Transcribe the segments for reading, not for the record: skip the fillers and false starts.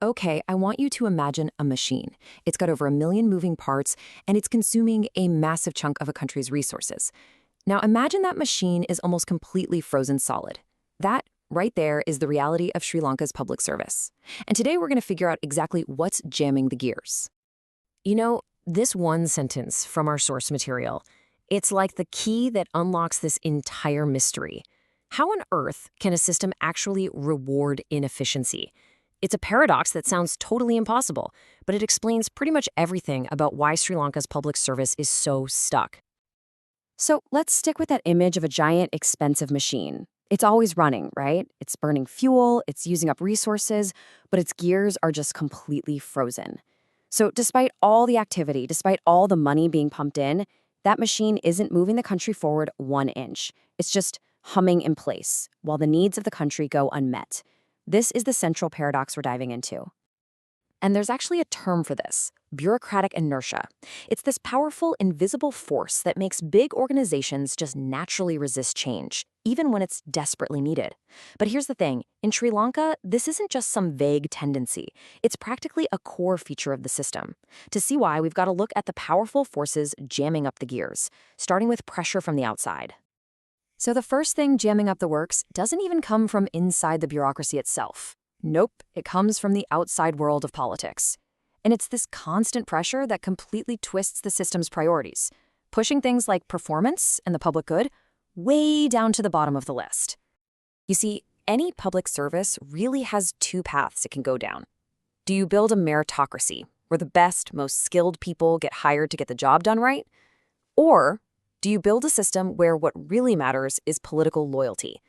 Okay, I want you to imagine a machine. It's got over 1 million moving parts, and it's consuming a massive chunk of a country's resources. Now imagine that machine is almost completely frozen solid. That, right there, is the reality of Sri Lanka's public service. And today we're going to figure out exactly what's jamming the gears. You know, this one sentence from our source material, it's like the key that unlocks this entire mystery. How on earth can a system actually reward inefficiency? It's a paradox that sounds totally impossible, but it explains pretty much everything about why Sri Lanka's public service is so stuck. So let's stick with that image of a giant, expensive machine. It's always running, right? It's burning fuel, it's using up resources, but its gears are just completely frozen. So despite all the activity, despite all the money being pumped in, that machine isn't moving the country forward 1 inch. It's just humming in place while the needs of the country go unmet. This is the central paradox we're diving into. And there's actually a term for this: bureaucratic inertia. It's this powerful, invisible force that makes big organizations just naturally resist change, even when it's desperately needed. But here's the thing: in Sri Lanka, this isn't just some vague tendency. It's practically a core feature of the system. To see why, we've got to look at the powerful forces jamming up the gears, starting with pressure from the outside. So the first thing jamming up the works doesn't even come from inside the bureaucracy itself. Nope, it comes from the outside world of politics. And it's this constant pressure that completely twists the system's priorities, pushing things like performance and the public good way down to the bottom of the list. You see, any public service really has two paths it can go down. Do you build a meritocracy, where the best, most skilled people get hired to get the job done right? Or do you build a system where what really matters is political loyalty?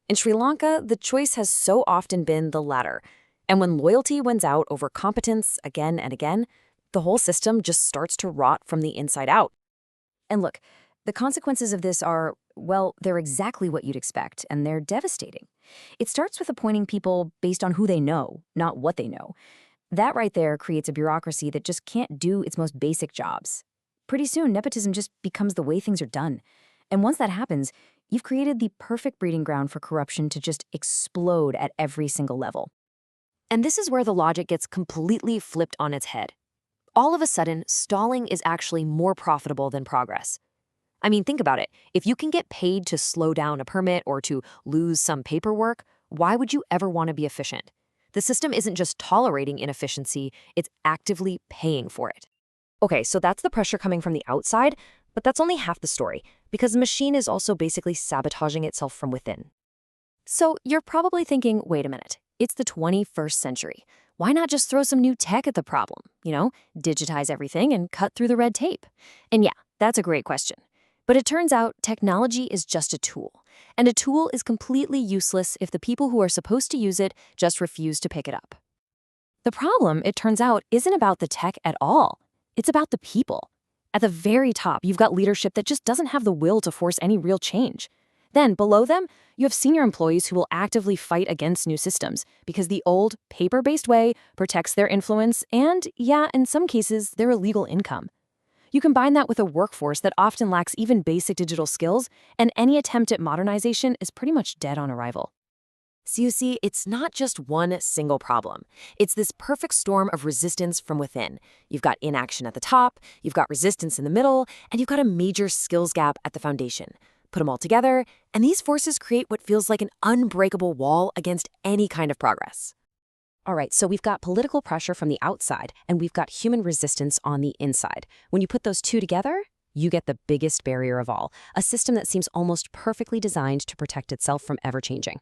In Sri Lanka, the choice has so often been the latter. And when loyalty wins out over competence again and again, the whole system just starts to rot from the inside out. And look, the consequences of this are, well, they're exactly what you'd expect, and they're devastating. It starts with appointing people based on who they know, not what they know. That right there creates a bureaucracy that just can't do its most basic jobs. Pretty soon, nepotism just becomes the way things are done. And once that happens, you've created the perfect breeding ground for corruption to just explode at every single level. And this is where the logic gets completely flipped on its head. All of a sudden, stalling is actually more profitable than progress. I mean, think about it. If you can get paid to slow down a permit or to lose some paperwork, why would you ever want to be efficient? The system isn't just tolerating inefficiency, it's actively paying for it. Okay, so that's the pressure coming from the outside, but that's only half the story, because the machine is also basically sabotaging itself from within. So you're probably thinking, wait a minute, it's the 21st century. Why not just throw some new tech at the problem? Digitize everything and cut through the red tape? And yeah, that's a great question. But it turns out technology is just a tool. And a tool is completely useless if the people who are supposed to use it just refuse to pick it up. The problem, it turns out, isn't about the tech at all. It's about the people. At the very top, you've got leadership that just doesn't have the will to force any real change. Then, below them, you have senior employees who will actively fight against new systems because the old, paper-based way protects their influence and, yeah, in some cases, their illegal income. You combine that with a workforce that often lacks even basic digital skills, and any attempt at modernization is pretty much dead on arrival. So you see, it's not just one single problem. It's this perfect storm of resistance from within. You've got inaction at the top, you've got resistance in the middle, and you've got a major skills gap at the foundation. Put them all together, and these forces create what feels like an unbreakable wall against any kind of progress. All right, so we've got political pressure from the outside, and we've got human resistance on the inside. When you put those two together, you get the biggest barrier of all, a system that seems almost perfectly designed to protect itself from ever-changing.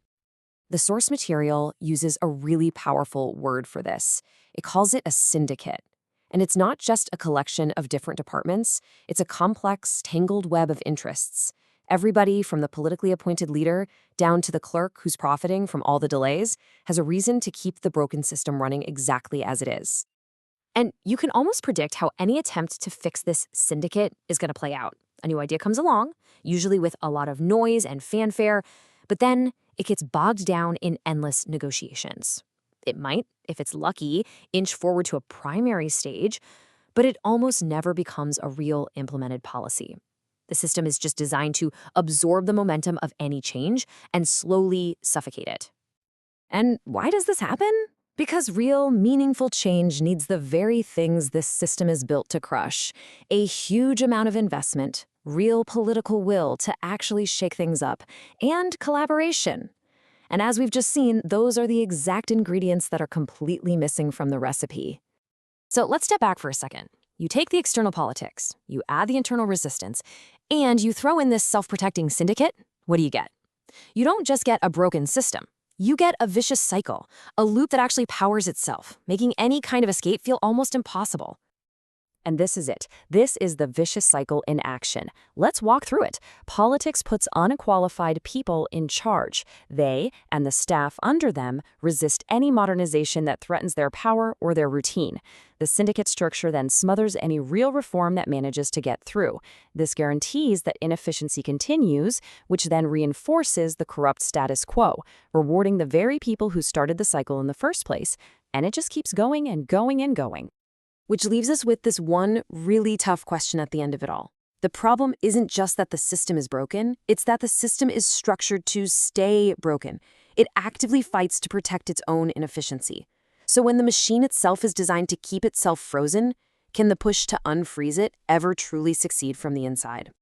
The source material uses a really powerful word for this. It calls it a syndicate. And it's not just a collection of different departments, it's a complex, tangled web of interests. Everybody from the politically appointed leader down to the clerk who's profiting from all the delays has a reason to keep the broken system running exactly as it is. And you can almost predict how any attempt to fix this syndicate is going to play out. A new idea comes along, usually with a lot of noise and fanfare, but then it gets bogged down in endless negotiations. It might, if it's lucky, inch forward to a primary stage, but it almost never becomes a real implemented policy. The system is just designed to absorb the momentum of any change and slowly suffocate it. And why does this happen? Because real, meaningful change needs the very things this system is built to crush: a huge amount of investment, real political will to actually shake things up, and collaboration. And as we've just seen, those are the exact ingredients that are completely missing from the recipe. So let's step back for a second. You take the external politics, you add the internal resistance, and you throw in this self-protecting syndicate. What do you get? You don't just get a broken system. You get a vicious cycle, a loop that actually powers itself, making any kind of escape feel almost impossible. And this is it. This is the vicious cycle in action. Let's walk through it. Politics puts unqualified people in charge. They, and the staff under them, resist any modernization that threatens their power or their routine. The syndicate structure then smothers any real reform that manages to get through. This guarantees that inefficiency continues, which then reinforces the corrupt status quo, rewarding the very people who started the cycle in the first place. And it just keeps going and going and going. Which leaves us with this one really tough question at the end of it all. The problem isn't just that the system is broken, it's that the system is structured to stay broken. It actively fights to protect its own inefficiency. So when the machine itself is designed to keep itself frozen, can the push to unfreeze it ever truly succeed from the inside?